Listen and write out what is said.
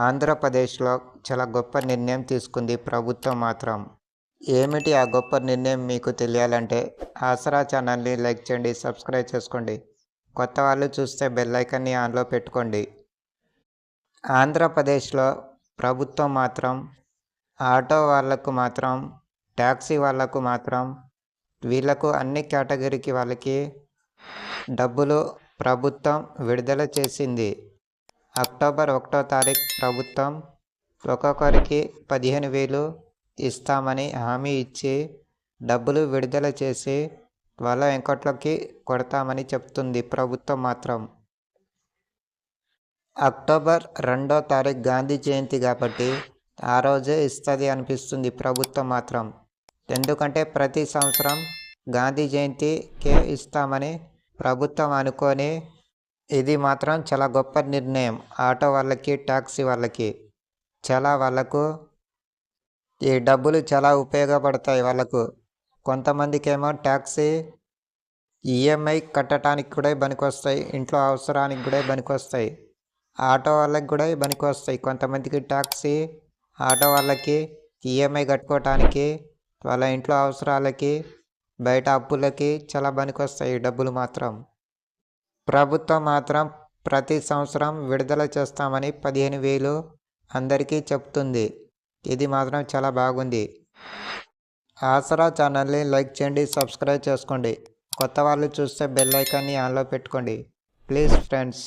ఆంధ్రప్రదేశ్లో చాలా గొప్ప నిర్ణయం తీసుకుంది ప్రభుత్వం మాత్రం. ఏమిటి ఆ గొప్ప నిర్ణయం మీకు తెలియాలంటే ఆసరా ఛానల్ని లైక్ చేయండి, సబ్స్క్రైబ్ చేసుకోండి. కొత్త వాళ్ళు చూస్తే బెల్ ఐకాన్ని ఆన్లో పెట్టుకోండి. ఆంధ్రప్రదేశ్లో ప్రభుత్వం మాత్రం ఆటో వాళ్ళకు మాత్రం, ట్యాక్సీ వాళ్ళకు మాత్రం, వీళ్ళకు అన్ని కేటగిరీకి వాళ్ళకి డబ్బులు ప్రభుత్వం విడుదల చేసింది. అక్టోబర్ 1వ తారీఖు ప్రభుత్వం ఒక్కొక్కరికి 15,000 ఇస్తామని హామీ ఇచ్చి డబ్బులు విడుదల చేసి వాళ్ళ వెంకట్లోకి కొడతామని చెప్తుంది ప్రభుత్వం మాత్రం. అక్టోబర్ 2వ తారీఖు గాంధీ జయంతి కాబట్టి ఆ రోజే ఇస్తుంది అనిపిస్తుంది ప్రభుత్వం మాత్రం. ఎందుకంటే ప్రతి సంవత్సరం గాంధీ జయంతికే ఇస్తామని ప్రభుత్వం అనుకొని ఇది మాత్రం చాలా గొప్ప నిర్ణయం. ఆటో వాళ్ళకి, ట్యాక్సీ వాళ్ళకి చాలా వాళ్ళకు ఈ డబ్బులు చాలా ఉపయోగపడతాయి వాళ్ళకు. కొంతమందికేమో ట్యాక్సీ ఈఎంఐ కట్టడానికి కూడా పనికొస్తాయి, ఇంట్లో అవసరానికి కూడా పనికొస్తాయి. ఆటో వాళ్ళకి కూడా పనికొస్తాయి. కొంతమందికి ట్యాక్సీ ఆటో వాళ్ళకి ఈఎంఐ కట్టుకోవటానికి, వాళ్ళ ఇంట్లో అవసరాలకి, బయట అప్పులకి చాలా పనికొస్తాయి డబ్బులు మాత్రం. ప్రభుత్వం మాత్రం ప్రతి సంవత్సరం విడుదల చేస్తామని 15,000 అందరికీ చెప్తుంది. ఇది మాత్రం చాలా బాగుంది. ఆసరా ఛానల్ని లైక్ చేయండి, సబ్స్క్రైబ్ చేసుకోండి. కొత్త వాళ్ళు చూస్తే బెల్ ఐకాన్ని ఆన్లో పెట్టుకోండి ప్లీజ్ ఫ్రెండ్స్.